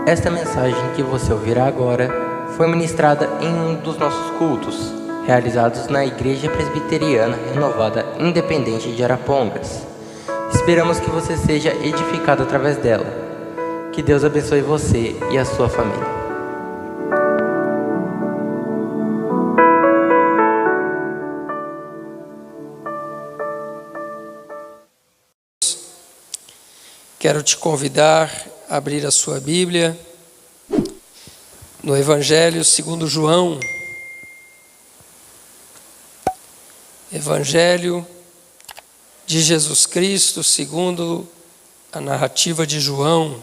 Esta mensagem que você ouvirá agora foi ministrada em um dos nossos cultos, realizados na Igreja Presbiteriana Renovada Independente de Arapongas. Esperamos que você seja edificado através dela. Que Deus abençoe você e a sua família. Quero te convidar a abrir a sua Bíblia no Evangelho segundo João. Evangelho de Jesus Cristo segundo a narrativa de João,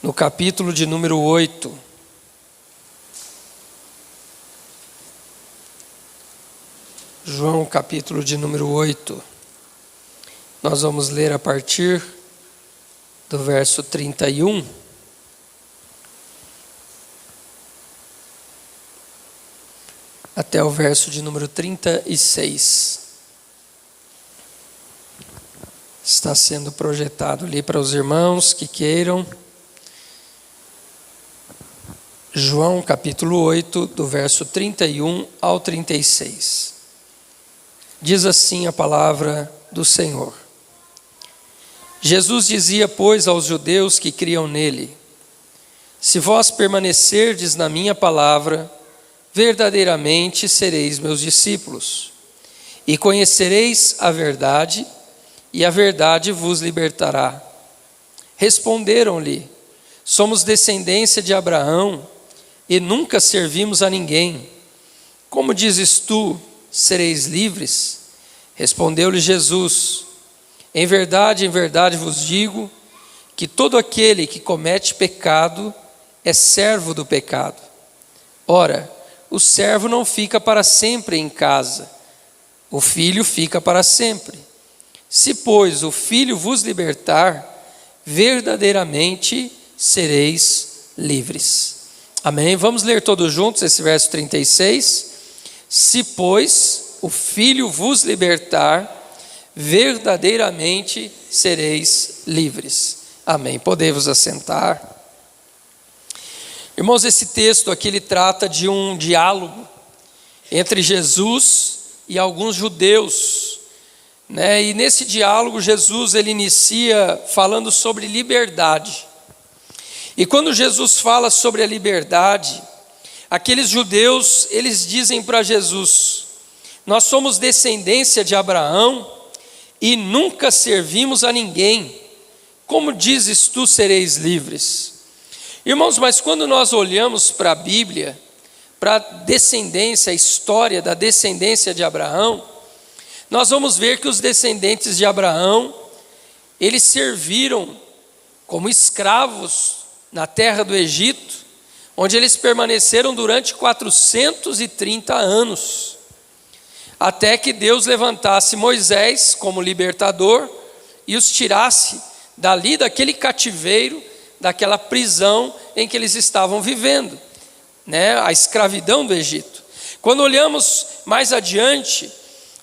no capítulo de número 8. João, capítulo de número 8. Nós vamos ler a partir do verso 31. Até o verso de número 36. Está sendo projetado ali para os irmãos que queiram. João capítulo 8, do verso 31 ao 36. Diz assim a palavra do Senhor. Jesus dizia, pois, aos judeus que criam nele: se vós permanecerdes na minha palavra, verdadeiramente sereis meus discípulos, e conhecereis a verdade, e a verdade vos libertará. Responderam-lhe: somos descendência de Abraão, e nunca servimos a ninguém. Como dizes tu, sereis livres? Respondeu-lhe Jesus: em verdade vos digo, que todo aquele que comete pecado é servo do pecado. Ora, o servo não fica para sempre em casa, o filho fica para sempre. Se, pois, o filho vos libertar, verdadeiramente sereis livres. Amém? Vamos ler todos juntos esse verso 36. Se, pois, o filho vos libertar, verdadeiramente sereis livres. Amém. Podei-vos assentar. Irmãos, esse texto aqui ele trata de um diálogo entre Jesus e alguns judeus, né? E nesse diálogo Jesus ele inicia falando sobre liberdade. E quando Jesus fala sobre a liberdade, aqueles judeus eles dizem para Jesus: nós somos descendência de Abraão e nunca servimos a ninguém. Como dizes tu, sereis livres? Irmãos, mas quando nós olhamos para a Bíblia, para a descendência, a história da descendência de Abraão, nós vamos ver que os descendentes de Abraão, eles serviram como escravos na terra do Egito, onde eles permaneceram durante 430 anos. Até que Deus levantasse Moisés como libertador e os tirasse dali daquele cativeiro, daquela prisão em que eles estavam vivendo, né? A escravidão do Egito. Quando olhamos mais adiante,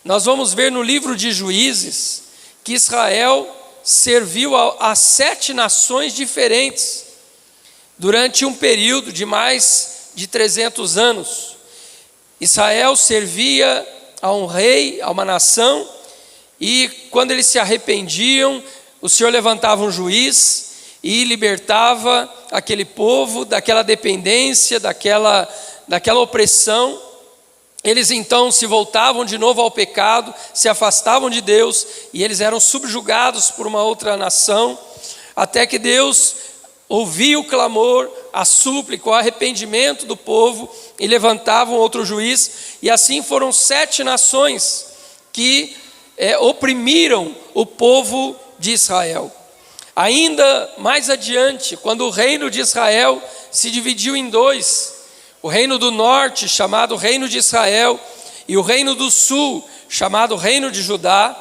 nós vamos ver no livro de Juízes que Israel serviu a 7 nações diferentes durante um período de mais de 300 anos. Israel servia a um rei, a uma nação, e quando eles se arrependiam, o Senhor levantava um juiz e libertava aquele povo daquela dependência, daquela opressão. Eles então se voltavam de novo ao pecado, se afastavam de Deus, e eles eram subjugados por uma outra nação, até que Deus ouvia o clamor, a súplica, o arrependimento do povo, e levantava um outro juiz, e assim foram 7 nações que oprimiram o povo de Israel. Ainda mais adiante, quando o reino de Israel se dividiu em 2, o reino do norte, chamado Reino de Israel, e o reino do sul, chamado Reino de Judá,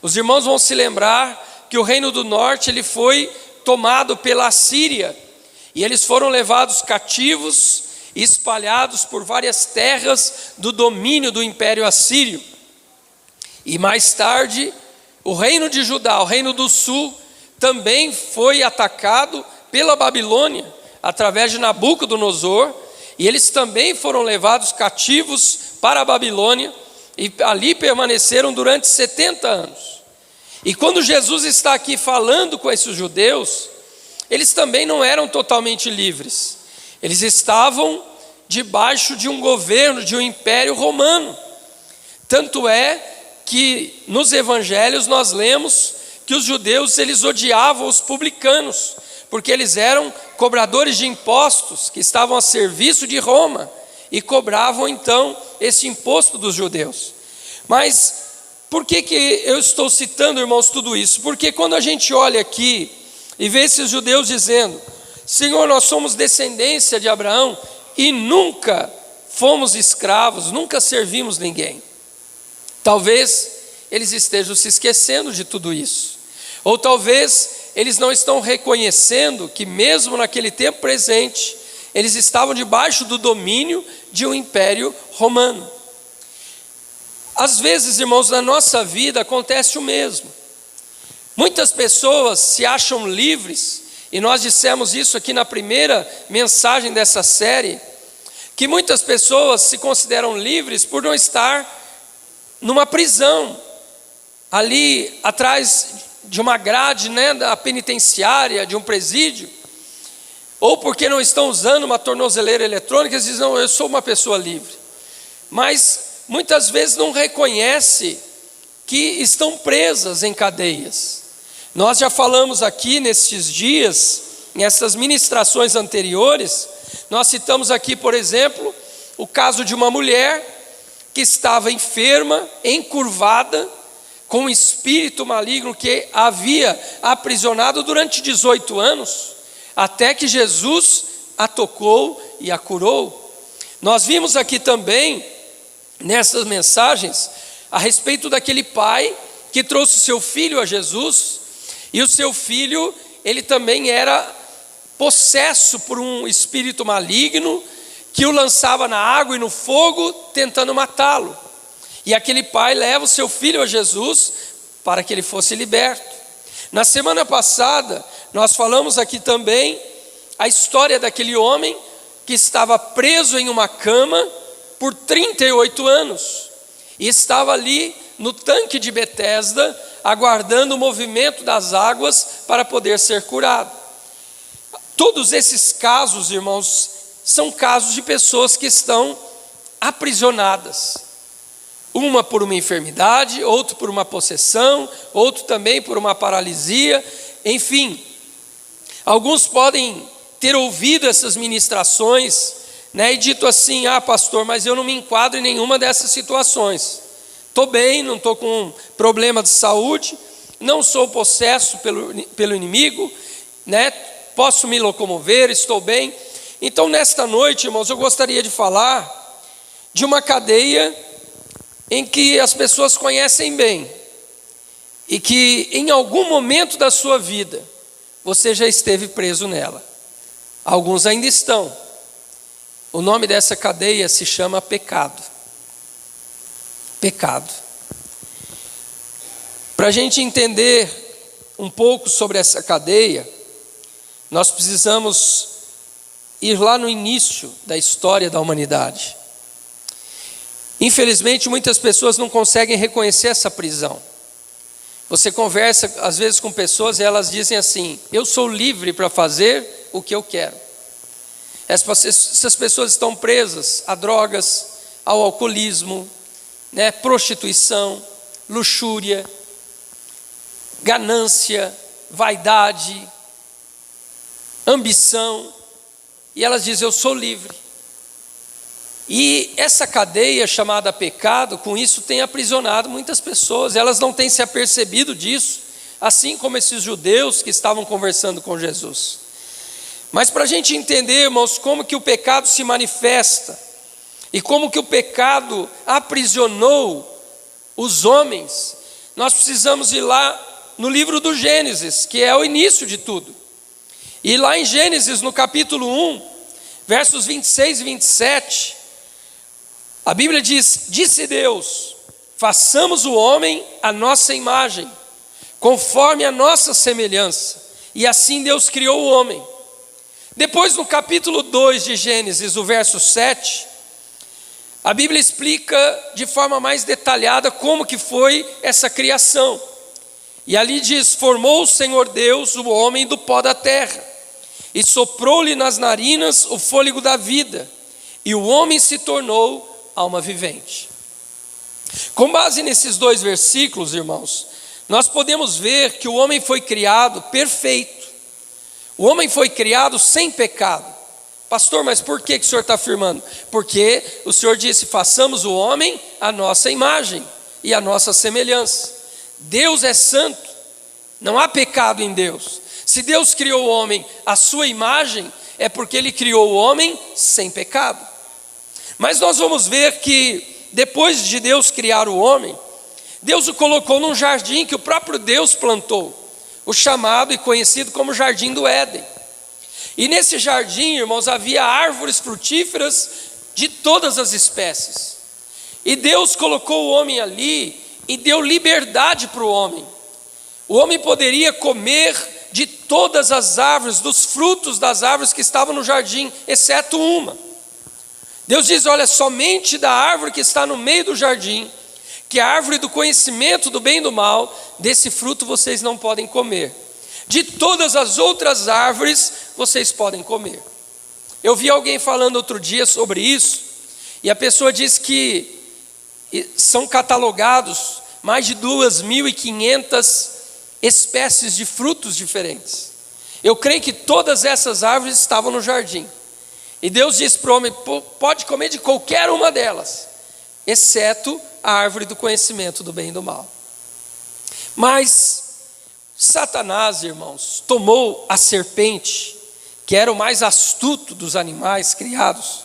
os irmãos vão se lembrar que o reino do norte ele foi tomado pela Assíria, e eles foram levados cativos e espalhados por várias terras do domínio do Império Assírio. E mais tarde, o reino de Judá, o reino do sul, também foi atacado pela Babilônia, através de Nabucodonosor, e eles também foram levados cativos para a Babilônia, e ali permaneceram durante 70 anos. E quando Jesus está aqui falando com esses judeus, eles também não eram totalmente livres. Eles estavam debaixo de um governo, de um império romano. Tanto é que nos evangelhos nós lemos que os judeus eles odiavam os publicanos, porque eles eram cobradores de impostos que estavam a serviço de Roma e cobravam então esse imposto dos judeus. Mas por que eu estou citando, irmãos, tudo isso? Porque quando a gente olha aqui e vê esses judeus dizendo: Senhor, nós somos descendência de Abraão e nunca fomos escravos, nunca servimos ninguém. Talvez eles estejam se esquecendo de tudo isso. Ou talvez eles não estão reconhecendo que mesmo naquele tempo presente, eles estavam debaixo do domínio de um império romano. Às vezes, irmãos, na nossa vida acontece o mesmo. Muitas pessoas se acham livres, e nós dissemos isso aqui na primeira mensagem dessa série, que muitas pessoas se consideram livres por não estar numa prisão, ali atrás de uma grade, da penitenciária, de um presídio, ou porque não estão usando uma tornozeleira eletrônica, eles dizem: não, eu sou uma pessoa livre. Mas muitas vezes não reconhece que estão presas em cadeias. Nós já falamos aqui nesses dias, nessas ministrações anteriores, nós citamos aqui, por exemplo, o caso de uma mulher que estava enferma, encurvada, com um espírito maligno que a havia aprisionado durante 18 anos, até que Jesus a tocou e a curou. Nós vimos aqui também, nessas mensagens, a respeito daquele pai que trouxe seu filho a Jesus, e o seu filho, ele também era possesso por um espírito maligno, que o lançava na água e no fogo, tentando matá-lo. E aquele pai leva o seu filho a Jesus, para que ele fosse liberto. Na semana passada, nós falamos aqui também, a história daquele homem, que estava preso em uma cama, por 38 anos, e estava ali no tanque de Betesda, aguardando o movimento das águas para poder ser curado. Todos esses casos, irmãos, são casos de pessoas que estão aprisionadas. Uma por uma enfermidade, outro por uma possessão, outro também por uma paralisia, enfim. Alguns podem ter ouvido essas ministrações, e dito assim: pastor, mas eu não me enquadro em nenhuma dessas situações. Estou bem, não estou com problema de saúde, não sou possesso pelo inimigo, posso me locomover, estou bem. Então, nesta noite, irmãos, eu gostaria de falar de uma cadeia em que as pessoas conhecem bem e que em algum momento da sua vida você já esteve preso nela. Alguns ainda estão. O nome dessa cadeia se chama pecado. Pecado. Para a gente entender um pouco sobre essa cadeia, nós precisamos ir lá no início da história da humanidade. Infelizmente, muitas pessoas não conseguem reconhecer essa prisão. Você conversa às vezes com pessoas e elas dizem assim: eu sou livre para fazer o que eu quero. Essas pessoas estão presas a drogas, ao alcoolismo, prostituição, luxúria, ganância, vaidade, ambição, e elas dizem: eu sou livre. E essa cadeia chamada pecado, com isso tem aprisionado muitas pessoas. Elas não têm se apercebido disso, assim como esses judeus que estavam conversando com Jesus. Mas para a gente entender, irmãos, como que o pecado se manifesta e como que o pecado aprisionou os homens, nós precisamos ir lá no livro do Gênesis, que é o início de tudo. E lá em Gênesis, no capítulo 1, versos 26 e 27, a Bíblia diz: disse Deus, façamos o homem à nossa imagem, conforme a nossa semelhança. E assim Deus criou o homem, Depois, no capítulo 2 de Gênesis, o verso 7, a Bíblia explica de forma mais detalhada como que foi essa criação. E ali diz: formou o Senhor Deus o homem do pó da terra, e soprou-lhe nas narinas o fôlego da vida, e o homem se tornou alma vivente. Com base nesses dois versículos, irmãos, nós podemos ver que o homem foi criado perfeito. O homem foi criado sem pecado. Pastor, mas por que o senhor está afirmando? Porque o Senhor disse: façamos o homem à nossa imagem e à nossa semelhança. Deus é santo, não há pecado em Deus. Se Deus criou o homem à sua imagem, é porque Ele criou o homem sem pecado. Mas nós vamos ver que depois de Deus criar o homem, Deus o colocou num jardim que o próprio Deus plantou, o chamado e conhecido como Jardim do Éden. E nesse jardim, irmãos, havia árvores frutíferas de todas as espécies. E Deus colocou o homem ali e deu liberdade para o homem. O homem poderia comer de todas as árvores, dos frutos das árvores que estavam no jardim, exceto uma. Deus diz: olha, somente da árvore que está no meio do jardim, que é a árvore do conhecimento do bem e do mal, desse fruto vocês não podem comer. De todas as outras árvores vocês podem comer. Eu vi alguém falando outro dia sobre isso, e a pessoa disse que são catalogados mais de 2.500 espécies de frutos diferentes. Eu creio que todas essas árvores estavam no jardim. E Deus disse para o homem: pode comer de qualquer uma delas, exceto a árvore do conhecimento do bem e do mal. Mas Satanás, irmãos, tomou a serpente, que era o mais astuto dos animais criados,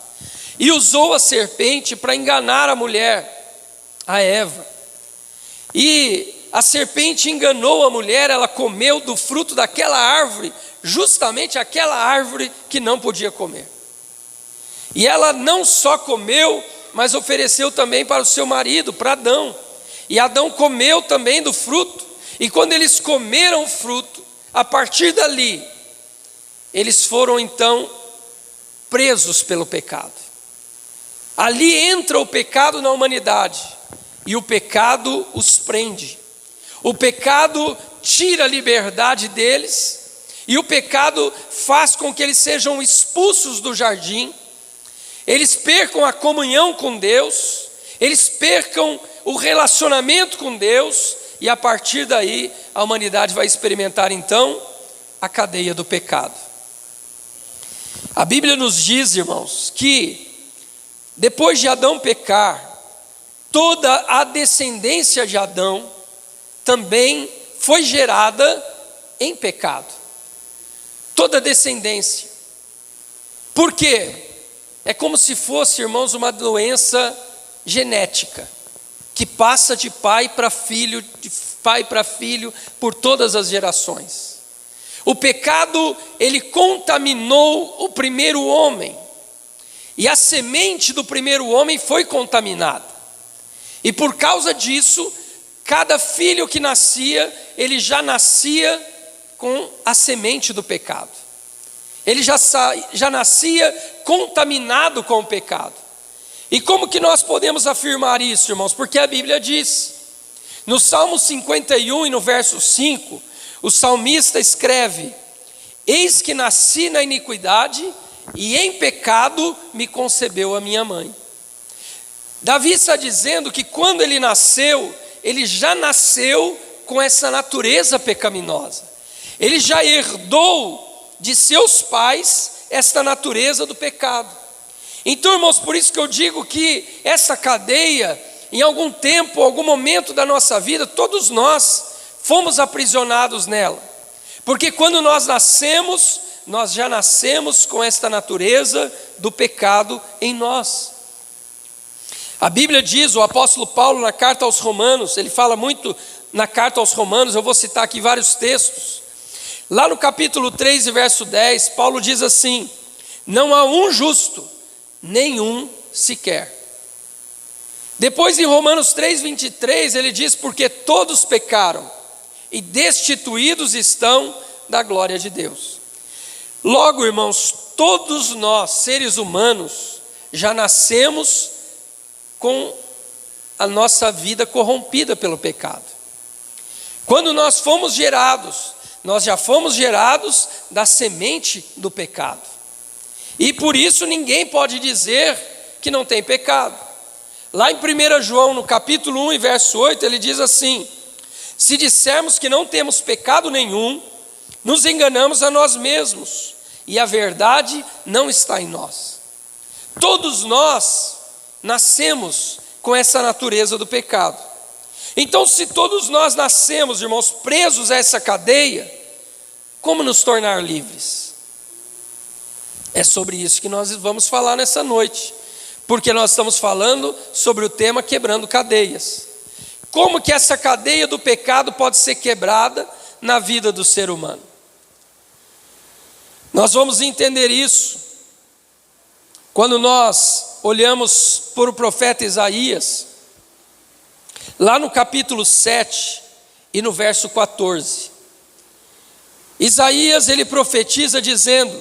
e usou a serpente para enganar a mulher, a Eva. E a serpente enganou a mulher, ela comeu do fruto daquela árvore, justamente aquela árvore que não podia comer. E ela não só comeu, mas ofereceu também para o seu marido, para Adão. E Adão comeu também do fruto. E quando eles comeram o fruto, a partir dali, eles foram então presos pelo pecado. Ali entra o pecado na humanidade, e o pecado os prende. O pecado tira a liberdade deles, e o pecado faz com que eles sejam expulsos do jardim. Eles percam a comunhão com Deus, eles percam o relacionamento com Deus, e a partir daí a humanidade vai experimentar então a cadeia do pecado. A Bíblia nos diz, irmãos, que depois de Adão pecar, toda a descendência de Adão também foi gerada em pecado. Toda a descendência. Por quê? É como se fosse, irmãos, uma doença genética, que passa de pai para filho, de pai para filho, por todas as gerações. O pecado, ele contaminou o primeiro homem, e a semente do primeiro homem foi contaminada. E por causa disso, cada filho que nascia, ele já nascia com a semente do pecado. Ele já nascia contaminado com o pecado. E como que nós podemos afirmar isso, irmãos? Porque a Bíblia diz, no Salmo 51 e no verso 5, o salmista escreve: eis que nasci na iniquidade, e em pecado me concebeu a minha mãe. Davi está dizendo que quando ele nasceu, ele já nasceu com essa natureza pecaminosa. Ele já herdou de seus pais esta natureza do pecado. Então, irmãos, por isso que eu digo que essa cadeia, em algum tempo, algum momento da nossa vida, todos nós fomos aprisionados nela. Porque quando nós nascemos, nós já nascemos com esta natureza do pecado em nós. A Bíblia diz, o apóstolo Paulo na carta aos Romanos, ele fala muito na carta aos Romanos, eu vou citar aqui vários textos. Lá no capítulo 3 e verso 10, Paulo diz assim: não há um justo, nenhum sequer. Depois em Romanos 3:23 ele diz: porque todos pecaram e destituídos estão da glória de Deus. Logo, irmãos, todos nós, seres humanos, já nascemos com a nossa vida corrompida pelo pecado. Quando nós fomos gerados, nós já fomos gerados da semente do pecado. E por isso ninguém pode dizer que não tem pecado. Lá em 1 João, no capítulo 1 e verso 8, ele diz assim: se dissermos que não temos pecado nenhum, nos enganamos a nós mesmos, e a verdade não está em nós. Todos nós nascemos com essa natureza do pecado. Então, se todos nós nascemos, irmãos, presos a essa cadeia, como nos tornar livres? É sobre isso que nós vamos falar nessa noite, porque nós estamos falando sobre o tema quebrando cadeias. Como que essa cadeia do pecado pode ser quebrada na vida do ser humano? Nós vamos entender isso quando nós olhamos para o profeta Isaías, lá no capítulo 7 e no verso 14. Isaías, ele profetiza dizendo: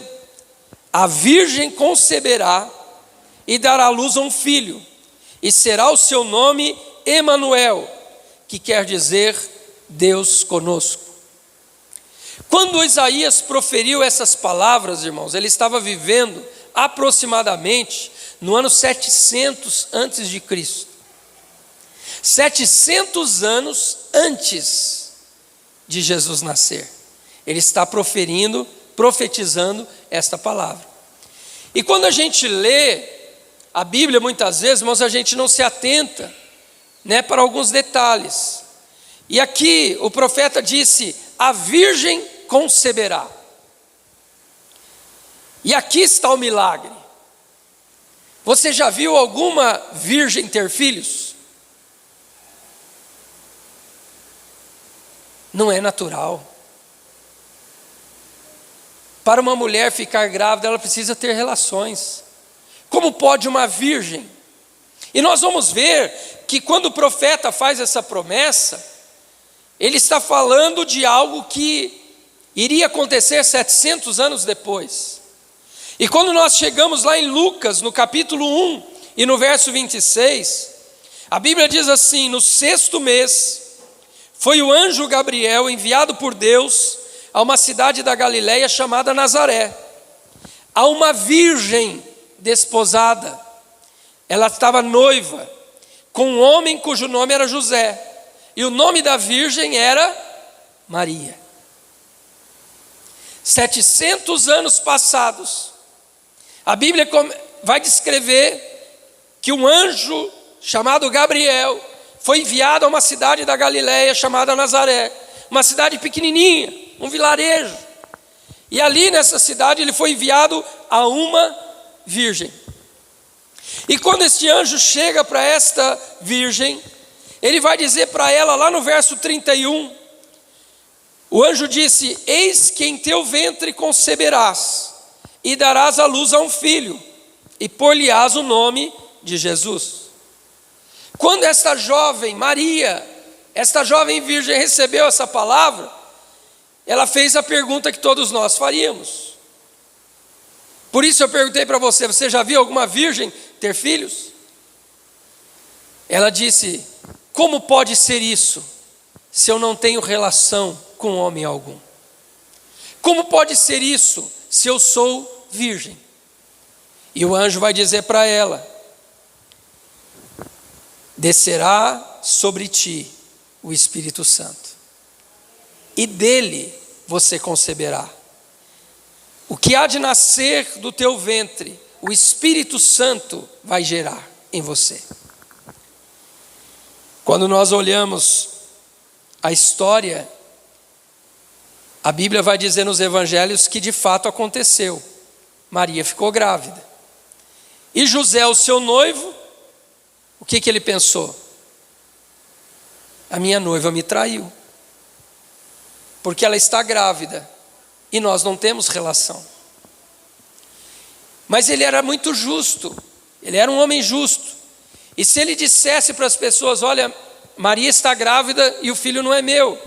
a virgem conceberá e dará à luz a um filho, e será o seu nome Emanuel, que quer dizer Deus conosco. Quando Isaías proferiu essas palavras, irmãos, ele estava vivendo aproximadamente no ano 700 antes de Cristo. 700 anos antes de Jesus nascer. Ele está profetizando esta palavra. E quando a gente lê a Bíblia, muitas vezes, irmãos, a gente não se atenta, para alguns detalhes. E aqui o profeta disse: a virgem conceberá. E aqui está o milagre. Você já viu alguma virgem ter filhos? Não é natural. Para uma mulher ficar grávida, ela precisa ter relações. Como pode uma virgem? E nós vamos ver que quando o profeta faz essa promessa, ele está falando de algo que iria acontecer 700 anos depois. E quando nós chegamos lá em Lucas, no capítulo 1 e no verso 26, a Bíblia diz assim: no 6º mês, foi o anjo Gabriel enviado por Deus a uma cidade da Galileia chamada Nazaré, a uma virgem desposada. Ela estava noiva com um homem cujo nome era José, e o nome da virgem era Maria. 700 anos passados, a Bíblia vai descrever que um anjo chamado Gabriel foi enviado a uma cidade da Galileia chamada Nazaré, uma cidade pequenininha, um vilarejo. E ali nessa cidade ele foi enviado a uma virgem. E quando este anjo chega para esta virgem, ele vai dizer para ela lá no verso 31, o anjo disse: eis que em teu ventre conceberás, e darás à luz a um filho, e por-lhe-ás o nome de Jesus. Quando esta jovem, Maria, esta jovem virgem recebeu essa palavra, ela fez a pergunta que todos nós faríamos. Por isso eu perguntei para você: você já viu alguma virgem ter filhos? Ela disse: como pode ser isso, se eu não tenho relação com homem algum? Como pode ser isso, se eu sou virgem? E o anjo vai dizer para ela: descerá sobre ti o Espírito Santo, e dele você conceberá. O que há de nascer do teu ventre, o Espírito Santo vai gerar em você. Quando nós olhamos a história, a Bíblia vai dizer nos evangelhos que de fato aconteceu. Maria ficou grávida. E José, o seu noivo, o que ele pensou? A minha noiva me traiu, porque ela está grávida e nós não temos relação. Mas ele era muito justo, ele era um homem justo. E se ele dissesse para as pessoas: olha, Maria está grávida e o filho não é meu,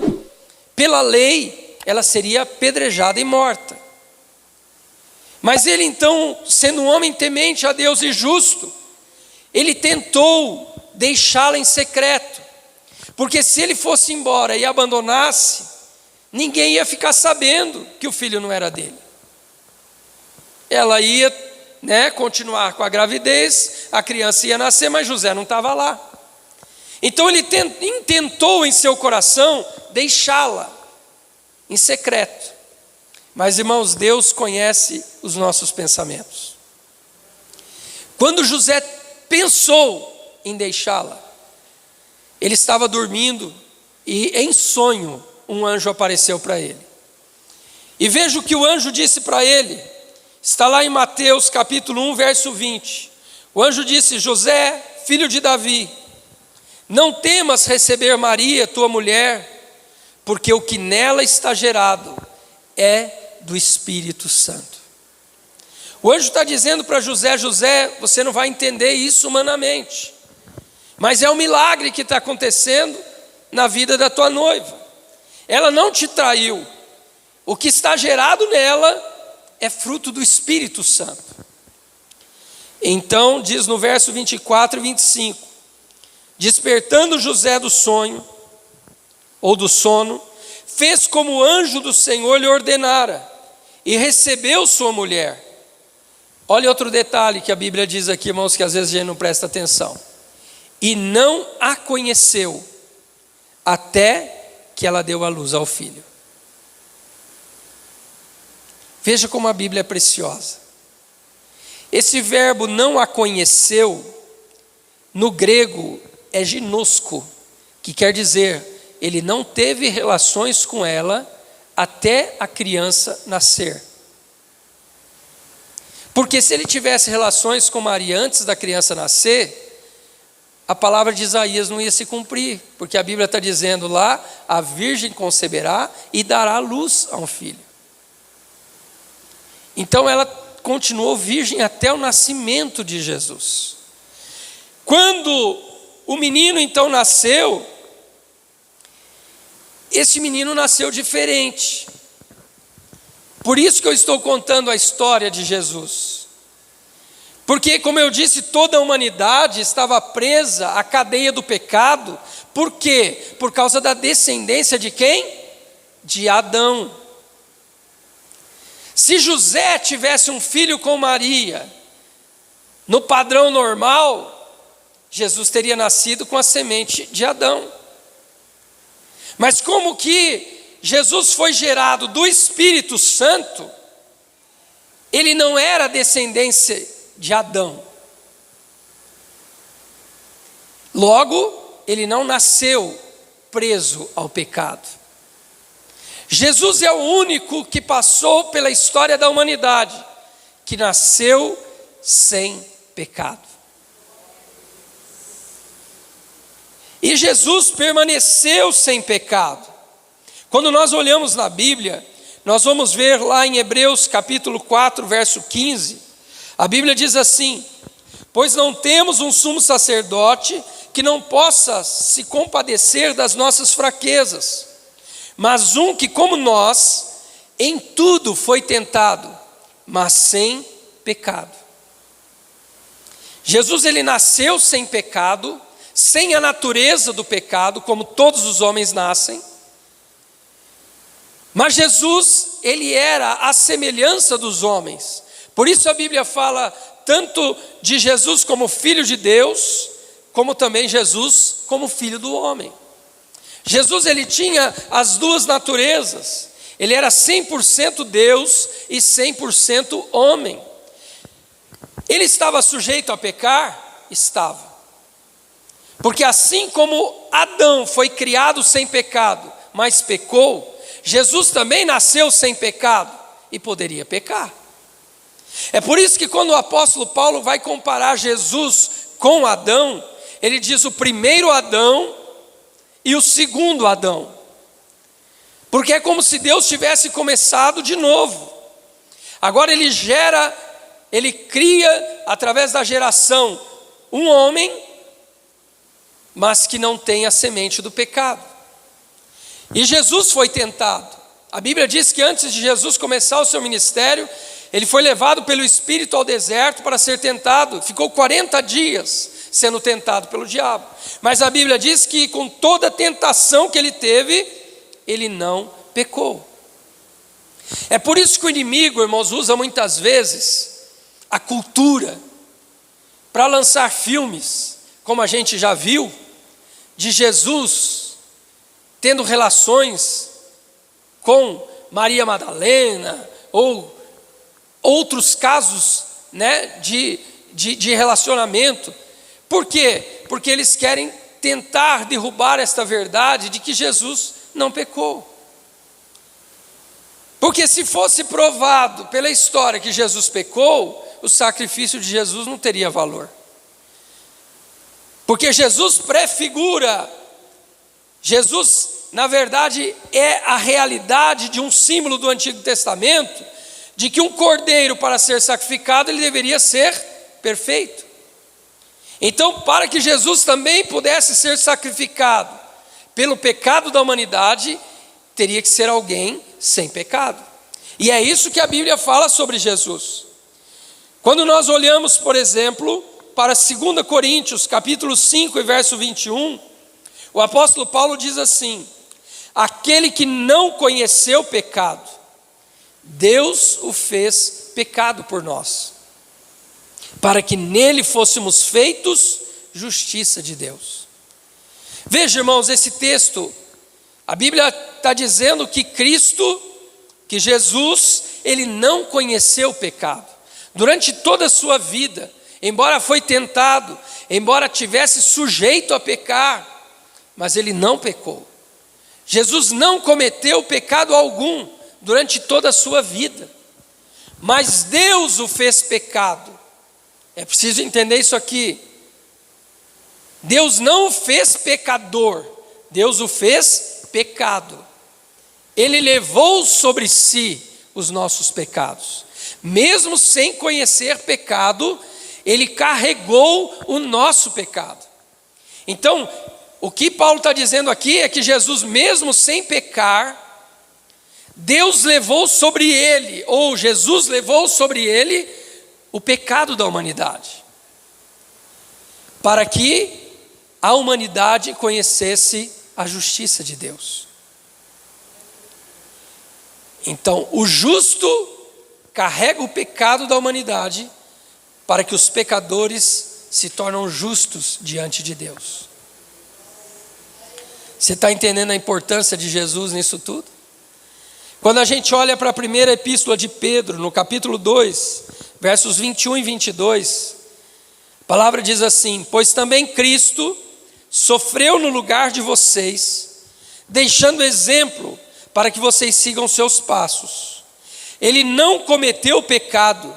pela lei ela seria apedrejada e morta. Mas ele então, sendo um homem temente a Deus e justo, ele tentou deixá-la em secreto, porque se ele fosse embora e abandonasse, ninguém ia ficar sabendo que o filho não era dele. Ela ia, continuar com a gravidez, a criança ia nascer, mas José não estava lá. Então ele intentou em seu coração deixá-la em secreto. Mas, irmãos, Deus conhece os nossos pensamentos. Quando José pensou em deixá-la, ele estava dormindo e em sonho um anjo apareceu para ele. E veja o que o anjo disse para ele. Está lá em Mateus capítulo 1, verso 20. O anjo disse: José, filho de Davi, não temas receber Maria, tua mulher, porque o que nela está gerado é do Espírito Santo. O anjo está dizendo para José: José, você não vai entender isso humanamente, mas é um milagre que está acontecendo na vida da tua noiva. Ela não te traiu. O que está gerado nela é fruto do Espírito Santo. Então, diz no verso 24 e 25: despertando José do sonho, ou do sono, fez como o anjo do Senhor lhe ordenara, e recebeu sua mulher. Olha outro detalhe que a Bíblia diz aqui, irmãos, que às vezes a gente não presta atenção. E não a conheceu, até que ela deu à luz ao filho. Veja como a Bíblia é preciosa. Esse verbo não a conheceu, no grego é ginosco, que quer dizer, ele não teve relações com ela até a criança nascer. Porque se ele tivesse relações com Maria antes da criança nascer, a palavra de Isaías não ia se cumprir, porque a Bíblia está dizendo lá: a virgem conceberá e dará luz a um filho. Então ela continuou virgem até o nascimento de Jesus. Quando o menino então nasceu, esse menino nasceu diferente. Por isso que eu estou contando a história de Jesus. Porque, como eu disse, toda a humanidade estava presa à cadeia do pecado. Por quê? Por causa da descendência de quem? De Adão. Se José tivesse um filho com Maria, no padrão normal, Jesus teria nascido com a semente de Adão. Mas como que Jesus foi gerado do Espírito Santo, ele não era descendência de Adão. Logo, ele não nasceu preso ao pecado. Jesus é o único que passou pela história da humanidade, que nasceu sem pecado. E Jesus permaneceu sem pecado. Quando nós olhamos na Bíblia, nós vamos ver lá em Hebreus capítulo 4, verso 15, a Bíblia diz assim: pois não temos um sumo sacerdote que não possa se compadecer das nossas fraquezas, mas um que, como nós, em tudo foi tentado, mas sem pecado. Jesus, ele nasceu sem pecado, sem a natureza do pecado, como todos os homens nascem. Mas Jesus, ele era a semelhança dos homens. Por isso a Bíblia fala tanto de Jesus como filho de Deus, como também Jesus como filho do homem. Jesus, ele tinha as duas naturezas. Ele era 100% Deus e 100% homem. Ele estava sujeito a pecar? Estava. Porque assim como Adão foi criado sem pecado, mas pecou, Jesus também nasceu sem pecado e poderia pecar. É por isso que quando o apóstolo Paulo vai comparar Jesus com Adão, ele diz o primeiro Adão e o segundo Adão. Porque é como se Deus tivesse começado de novo. Agora ele cria através da geração um homem, mas que não tem a semente do pecado. E Jesus foi tentado. A Bíblia diz que antes de Jesus começar o seu ministério, Ele foi levado pelo Espírito ao deserto para ser tentado, ficou 40 dias sendo tentado pelo diabo. Mas a Bíblia diz que com toda a tentação que ele teve, ele não pecou. É por isso que o inimigo, irmãos, usa muitas vezes a cultura para lançar filmes, como a gente já viu, de Jesus tendo relações com Maria Madalena, ou outros casos, né, de relacionamento. Por quê? Porque eles querem tentar derrubar esta verdade de que Jesus não pecou. Porque se fosse provado pela história que Jesus pecou, o sacrifício de Jesus não teria valor. Porque Jesus prefigura, Jesus, na verdade, é a realidade de um símbolo do Antigo Testamento, de que um cordeiro, para ser sacrificado, ele deveria ser perfeito. Então, para que Jesus também pudesse ser sacrificado pelo pecado da humanidade, teria que ser alguém sem pecado. E é isso que a Bíblia fala sobre Jesus. Quando nós olhamos, por exemplo, para 2 Coríntios, capítulo 5 e verso 21, o apóstolo Paulo diz assim: aquele que não conheceu pecado, Deus o fez pecado por nós, para que nele fôssemos feitos justiça de Deus. Veja, irmãos, esse texto, a Bíblia está dizendo que Cristo, que Jesus, ele não conheceu o pecado. Durante toda a sua vida, embora foi tentado, embora tivesse sujeito a pecar, mas ele não pecou. Jesus não cometeu pecado algum durante toda a sua vida, mas Deus o fez pecado. É preciso entender isso aqui. Deus não o fez pecador, Deus o fez pecado. Ele levou sobre si os nossos pecados. Mesmo sem conhecer pecado, ele carregou o nosso pecado. Então, o que Paulo está dizendo aqui é que Jesus, mesmo sem pecar, Deus levou sobre ele, ou Jesus levou sobre ele, o pecado da humanidade, para que a humanidade conhecesse a justiça de Deus. Então, o justo carrega o pecado da humanidade para que os pecadores se tornem justos diante de Deus. Você está entendendo a importância de Jesus nisso tudo? Quando a gente olha para a primeira epístola de Pedro, no capítulo 2, versos 21 e 22, a palavra diz assim: pois também Cristo sofreu no lugar de vocês, deixando exemplo para que vocês sigam seus passos. Ele não cometeu pecado,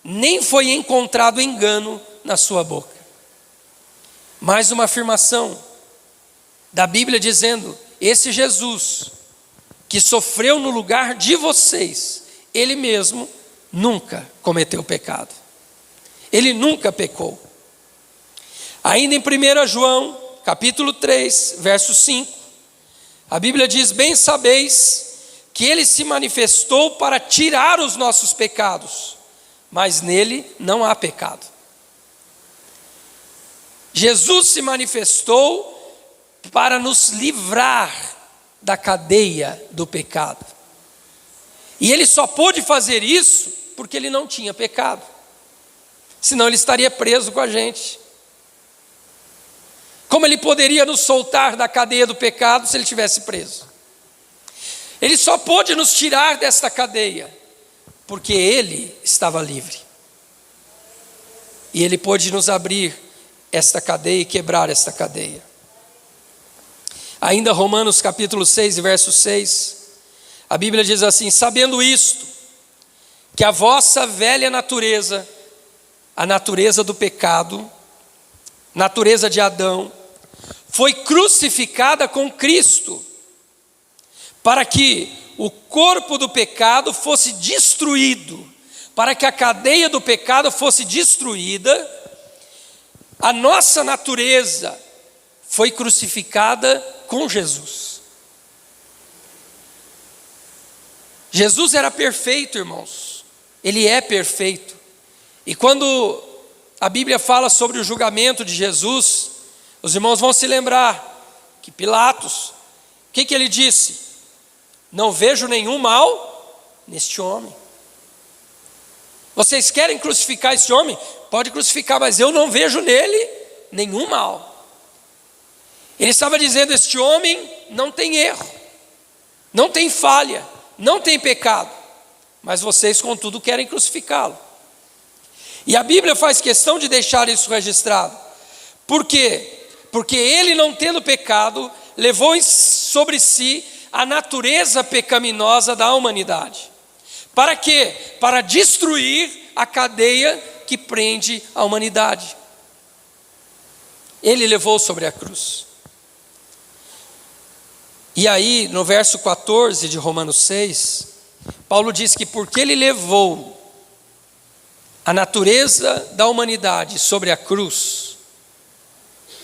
nem foi encontrado engano na sua boca. Mais uma afirmação da Bíblia dizendo: esse Jesus que sofreu no lugar de vocês, ele mesmo nunca cometeu pecado. Ele nunca pecou. Ainda em 1 João, capítulo 3, verso 5, a Bíblia diz: bem sabeis que ele se manifestou para tirar os nossos pecados, mas nele não há pecado. Jesus se manifestou para nos livrar da cadeia do pecado. E ele só pôde fazer isso porque ele não tinha pecado. Senão ele estaria preso com a gente. Como ele poderia nos soltar da cadeia do pecado se ele estivesse preso? Ele só pôde nos tirar desta cadeia porque ele estava livre. E ele pôde nos abrir esta cadeia e quebrar esta cadeia. Ainda Romanos capítulo 6, verso 6, a Bíblia diz assim: sabendo isto, que a vossa velha natureza, a natureza do pecado, natureza de Adão, foi crucificada com Cristo, para que o corpo do pecado fosse destruído, para que a cadeia do pecado fosse destruída, a nossa natureza foi crucificada com Jesus. Jesus era perfeito, irmãos. Ele é perfeito. E quando a Bíblia fala sobre o julgamento de Jesus, os irmãos vão se lembrar que Pilatos, o que ele disse? Não vejo nenhum mal neste homem. Vocês querem crucificar esse homem? Pode crucificar, mas eu não vejo nele nenhum mal. Ele estava dizendo: este homem não tem erro, não tem falha, não tem pecado, mas vocês contudo querem crucificá-lo. E a Bíblia faz questão de deixar isso registrado. Por quê? Porque ele, não tendo pecado, levou sobre si a natureza pecaminosa da humanidade. Para quê? Para destruir a cadeia que prende a humanidade. Ele levou sobre a cruz. E aí, no verso 14 de Romanos 6, Paulo diz que porque ele levou a natureza da humanidade sobre a cruz,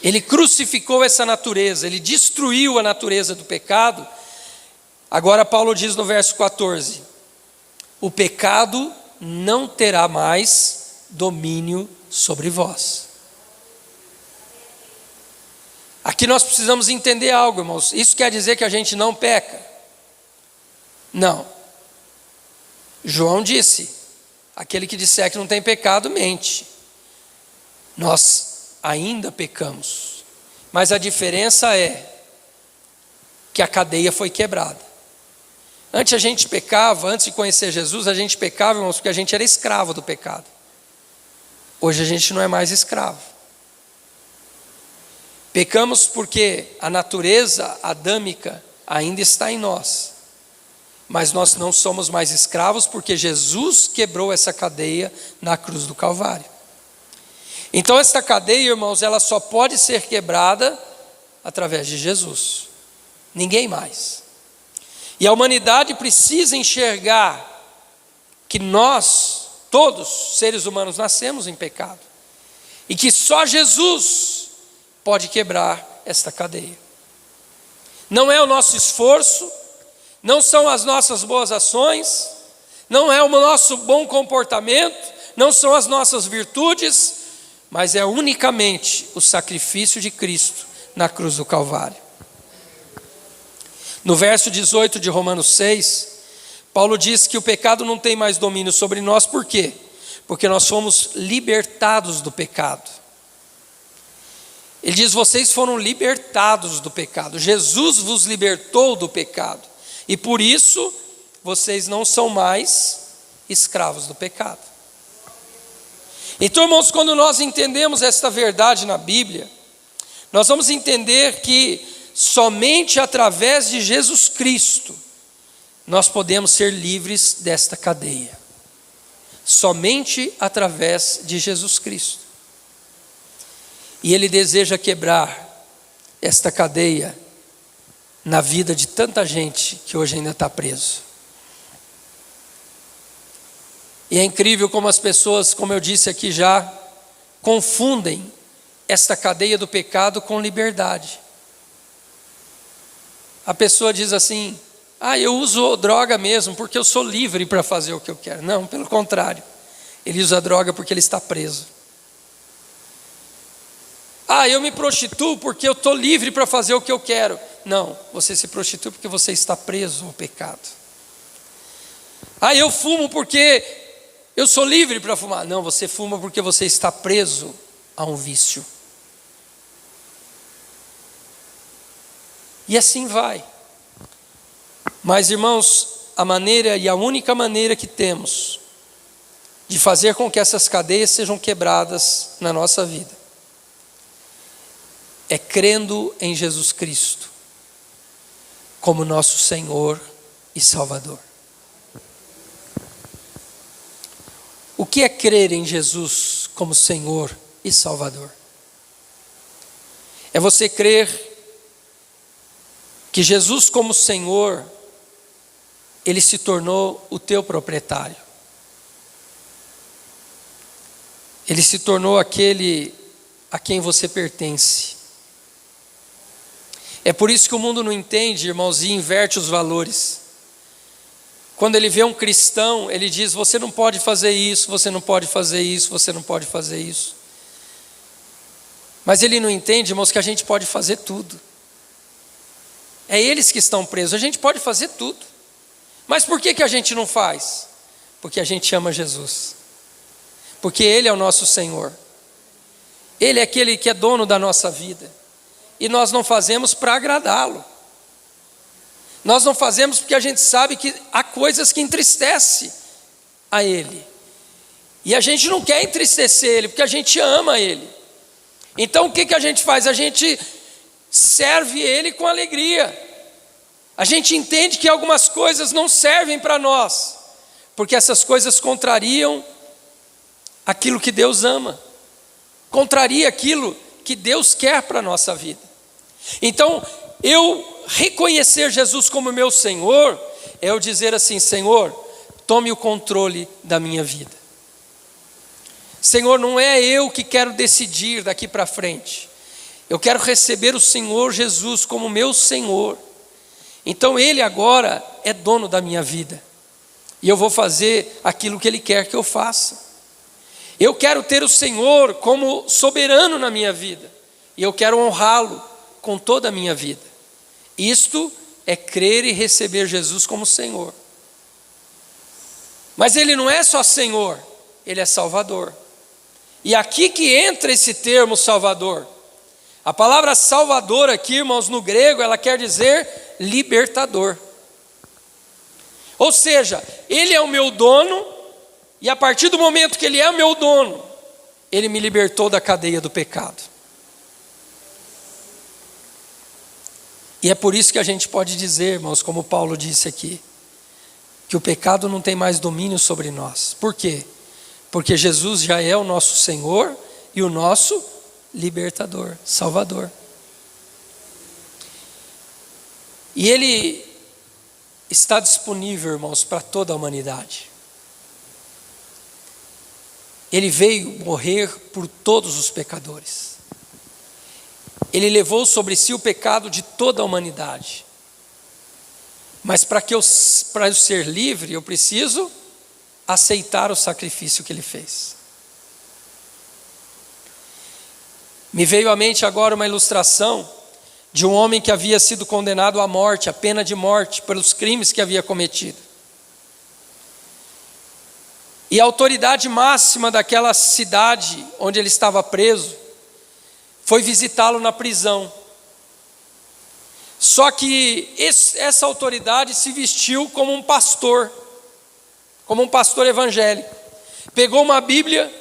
ele crucificou essa natureza, ele destruiu a natureza do pecado. Agora Paulo diz no verso 14: o pecado não terá mais domínio sobre vós. Aqui nós precisamos entender algo, irmãos. Isso quer dizer que a gente não peca? Não. João disse: aquele que disser que não tem pecado, mente. Nós ainda pecamos, mas a diferença é que a cadeia foi quebrada. Antes a gente pecava, antes de conhecer Jesus, a gente pecava, irmãos, porque a gente era escravo do pecado. Hoje a gente não é mais escravo. Pecamos porque a natureza adâmica ainda está em nós, mas nós não somos mais escravos porque Jesus quebrou essa cadeia na cruz do Calvário. Então esta cadeia, irmãos, ela só pode ser quebrada através de Jesus, ninguém mais. E a humanidade precisa enxergar que nós, todos seres humanos, nascemos em pecado, e que só Jesus pode quebrar esta cadeia. Não é o nosso esforço, não são as nossas boas ações, não é o nosso bom comportamento, não são as nossas virtudes, mas é unicamente o sacrifício de Cristo na cruz do Calvário. No verso 18 de Romanos 6, Paulo diz que o pecado não tem mais domínio sobre nós. Por quê? Porque nós fomos libertados do pecado. Ele diz: vocês foram libertados do pecado. Jesus vos libertou do pecado. E por isso, vocês não são mais escravos do pecado. Então, irmãos, quando nós entendemos esta verdade na Bíblia, nós vamos entender que somente através de Jesus Cristo nós podemos ser livres desta cadeia. Somente através de Jesus Cristo. E Ele deseja quebrar esta cadeia na vida de tanta gente que hoje ainda está preso. E é incrível como as pessoas, como eu disse aqui já, confundem esta cadeia do pecado com liberdade. A pessoa diz assim: eu uso droga mesmo porque eu sou livre para fazer o que eu quero. Não, pelo contrário, ele usa droga porque ele está preso. Eu me prostituo porque eu estou livre para fazer o que eu quero. Não, você se prostitui porque você está preso ao pecado. Eu fumo porque eu sou livre para fumar. Não, você fuma porque você está preso a um vício. E assim vai. Mas, irmãos, a maneira e a única maneira que temos de fazer com que essas cadeias sejam quebradas na nossa vida é crendo em Jesus Cristo como nosso Senhor e Salvador. O que é crer em Jesus como Senhor e Salvador? É você crer que Jesus como Senhor, Ele se tornou o teu proprietário. Ele se tornou aquele a quem você pertence. É por isso que o mundo não entende, irmãos, e inverte os valores. Quando ele vê um cristão, ele diz: você não pode fazer isso, você não pode fazer isso, você não pode fazer isso. Mas ele não entende, irmãos, que a gente pode fazer tudo. É eles que estão presos, a gente pode fazer tudo. Mas por que a gente não faz? Porque a gente ama Jesus. Porque Ele é o nosso Senhor. Ele é aquele que é dono da nossa vida. E nós não fazemos para agradá-lo. Nós não fazemos porque a gente sabe que há coisas que entristecem a Ele. E a gente não quer entristecer Ele, porque a gente ama Ele. Então o que a gente faz? A gente serve Ele com alegria. A gente entende que algumas coisas não servem para nós, porque essas coisas contrariam aquilo que Deus ama. Contraria aquilo que Deus quer para a nossa vida. Então, eu reconhecer Jesus como meu Senhor, é eu dizer assim: Senhor, tome o controle da minha vida. Senhor, não é eu que quero decidir daqui para frente. Eu quero receber o Senhor Jesus como meu Senhor. Então Ele agora é dono da minha vida. E eu vou fazer aquilo que Ele quer que eu faça. Eu quero ter o Senhor como soberano na minha vida. E eu quero honrá-lo com toda a minha vida. Isto é crer e receber Jesus como Senhor. Mas Ele não é só Senhor, Ele é Salvador. E aqui que entra esse termo Salvador. A palavra Salvador aqui, irmãos, no grego, ela quer dizer libertador. Ou seja, Ele é o meu dono, e a partir do momento que Ele é o meu dono, Ele me libertou da cadeia do pecado. E é por isso que a gente pode dizer, irmãos, como Paulo disse aqui, que o pecado não tem mais domínio sobre nós. Por quê? Porque Jesus já é o nosso Senhor e o nosso libertador, Salvador. E Ele está disponível, irmãos, para toda a humanidade. Ele veio morrer por todos os pecadores. Ele levou sobre si o pecado de toda a humanidade. Mas para eu ser livre, eu preciso aceitar o sacrifício que Ele fez. Me veio à mente agora uma ilustração de um homem que havia sido condenado à morte, à pena de morte, pelos crimes que havia cometido. E a autoridade máxima daquela cidade onde ele estava preso foi visitá-lo na prisão. Só que essa autoridade se vestiu como um pastor evangélico. Pegou uma Bíblia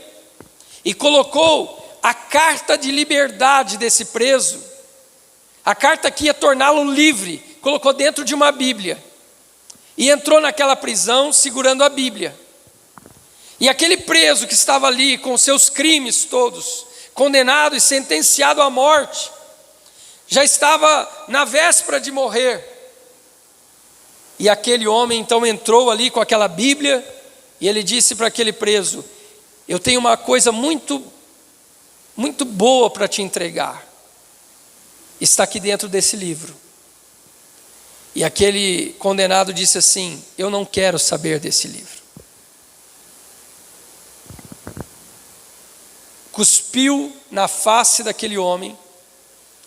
e colocou a carta de liberdade desse preso, a carta que ia torná-lo livre, colocou dentro de uma Bíblia. E entrou naquela prisão segurando a Bíblia. E aquele preso que estava ali com seus crimes todos, condenado e sentenciado à morte, já estava na véspera de morrer. E aquele homem então entrou ali com aquela Bíblia e ele disse para aquele preso: eu tenho uma coisa muito boa para te entregar. Está aqui dentro desse livro. E aquele condenado disse assim: eu não quero saber desse livro. Cuspiu na face daquele homem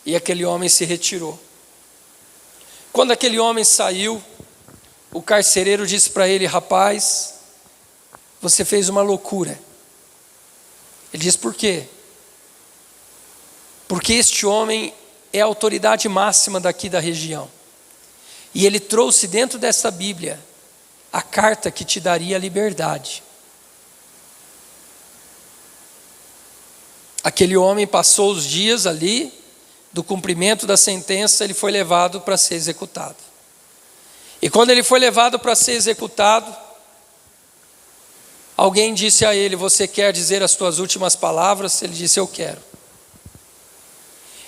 e aquele homem se retirou. Quando aquele homem saiu, o carcereiro disse para ele: rapaz, você fez uma loucura. Ele disse: por quê? Porque este homem é a autoridade máxima daqui da região. E ele trouxe dentro dessa Bíblia a carta que te daria liberdade. Aquele homem passou os dias ali, do cumprimento da sentença, ele foi levado para ser executado. E quando ele foi levado para ser executado, alguém disse a ele: você quer dizer as tuas últimas palavras? Ele disse: eu quero.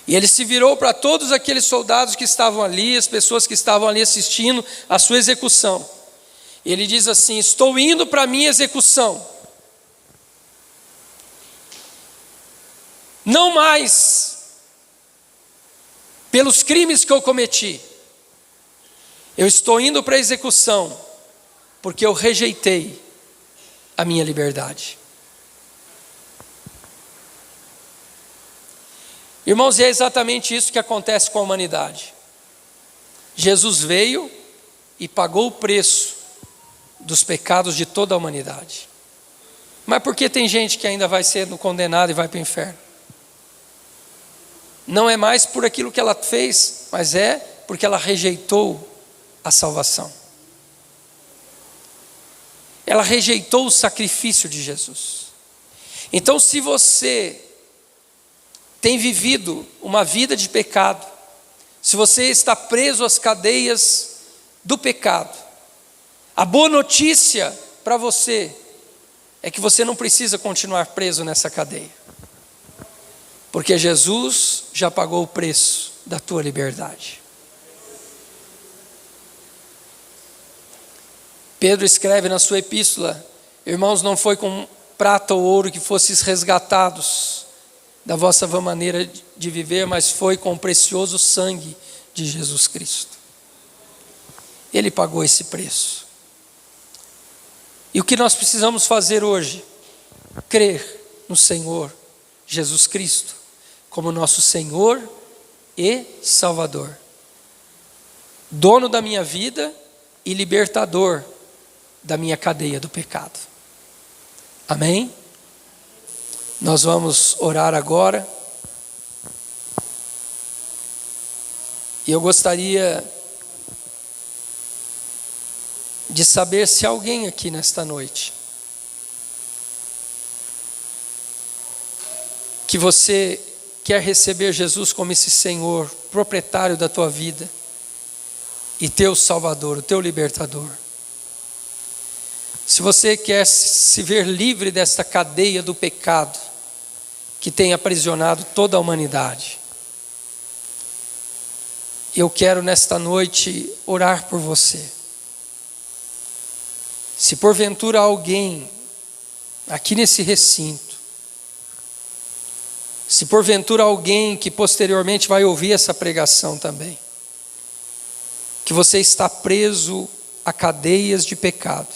E ele se virou para todos aqueles soldados que estavam ali, as pessoas que estavam ali assistindo a sua execução. E ele diz assim: estou indo para a minha execução. Não mais pelos crimes que eu cometi. Eu estou indo para a execução porque eu rejeitei a minha liberdade. Irmãos, e é exatamente isso que acontece com a humanidade. Jesus veio e pagou o preço dos pecados de toda a humanidade. Mas por que tem gente que ainda vai sendo condenada e vai para o inferno? Não é mais por aquilo que ela fez, mas é porque ela rejeitou a salvação. Ela rejeitou o sacrifício de Jesus. Então, se você tem vivido uma vida de pecado, se você está preso às cadeias do pecado, a boa notícia para você é que você não precisa continuar preso nessa cadeia, porque Jesus já pagou o preço da tua liberdade. Pedro escreve na sua epístola: irmãos, não foi com prata ou ouro que fostes resgatados da vossa vã maneira de viver, mas foi com o precioso sangue de Jesus Cristo. Ele pagou esse preço. E o que nós precisamos fazer hoje? Crer no Senhor Jesus Cristo como nosso Senhor e Salvador, dono da minha vida e libertador da minha cadeia do pecado. Amém? Nós vamos orar agora. E eu gostaria de saber se alguém aqui nesta noite que você quer receber Jesus como esse Senhor, proprietário da tua vida e teu Salvador, o teu libertador. Se você quer se ver livre desta cadeia do pecado que tem aprisionado toda a humanidade, eu quero nesta noite orar por você. Se porventura alguém aqui nesse recinto, se porventura alguém que posteriormente vai ouvir essa pregação também, que você está preso a cadeias de pecado,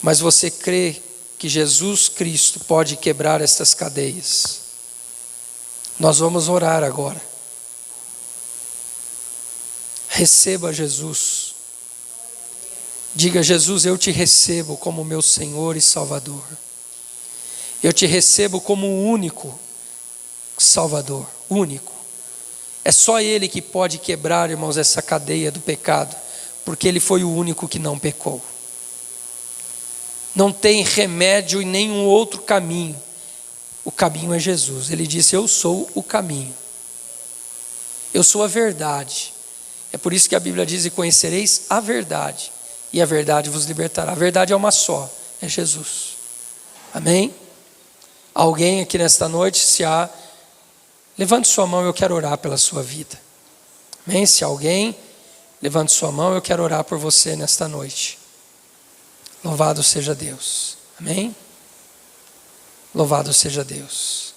mas você crê que Jesus Cristo pode quebrar estas cadeias, nós vamos orar agora. Receba Jesus. Diga: Jesus, eu te recebo como meu Senhor e Salvador. Eu te recebo como o único Salvador, único. É só Ele que pode quebrar, irmãos, essa cadeia do pecado, porque Ele foi o único que não pecou. Não tem remédio em nenhum outro caminho. O caminho é Jesus. Ele disse: eu sou o caminho. Eu sou a verdade. É por isso que a Bíblia diz: e conhecereis a verdade, e a verdade vos libertará. A verdade é uma só, é Jesus. Amém? Alguém aqui nesta noite, se há, levante sua mão, eu quero orar pela sua vida. Amém? Se alguém, levante sua mão, eu quero orar por você nesta noite. Louvado seja Deus. Amém? Louvado seja Deus.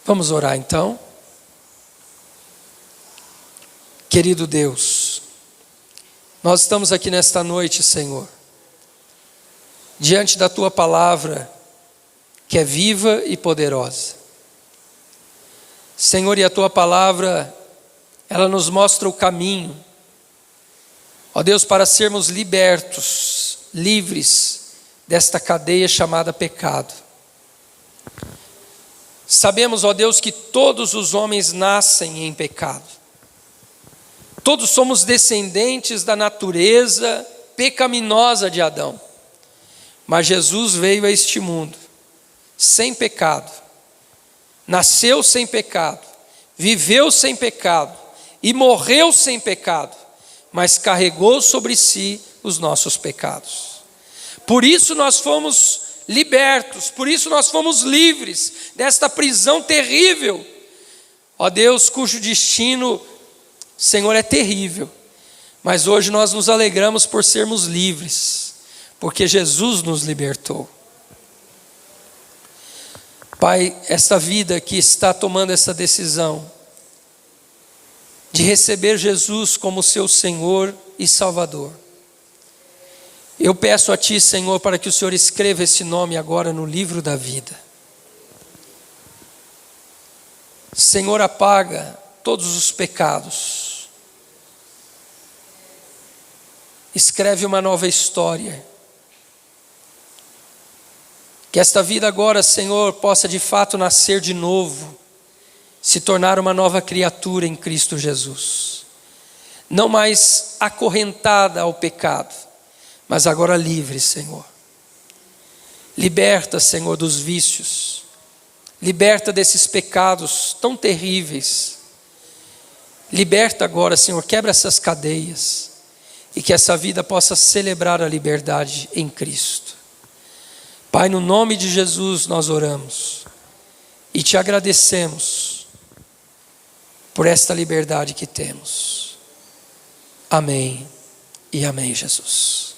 Vamos orar então. Querido Deus, nós estamos aqui nesta noite, Senhor, diante da Tua palavra, que é viva e poderosa. Senhor, e a Tua palavra, ela nos mostra o caminho, ó Deus, para sermos libertos, livres desta cadeia chamada pecado. Sabemos, ó Deus, que todos os homens nascem em pecado. Todos somos descendentes da natureza pecaminosa de Adão. Mas Jesus veio a este mundo sem pecado, nasceu sem pecado, viveu sem pecado e morreu sem pecado, mas carregou sobre si os nossos pecados. Por isso nós fomos libertos, por isso nós fomos livres desta prisão terrível, ó Deus, cujo destino, Senhor, é terrível, mas hoje nós nos alegramos por sermos livres, porque Jesus nos libertou. Pai, esta vida que está tomando essa decisão de receber Jesus como seu Senhor e Salvador. Eu peço a Ti, Senhor, para que o Senhor escreva esse nome agora no livro da vida. Senhor, apaga todos os pecados. Escreve uma nova história. Que esta vida agora, Senhor, possa de fato nascer de novo, se tornar uma nova criatura em Cristo Jesus. Não mais acorrentada ao pecado, mas agora livre, Senhor. Liberta, Senhor, dos vícios. Liberta desses pecados tão terríveis. Liberta agora, Senhor, quebra essas cadeias. E que essa vida possa celebrar a liberdade em Cristo. Pai, no nome de Jesus nós oramos. E te agradecemos por esta liberdade que temos. Amém e amém, Jesus.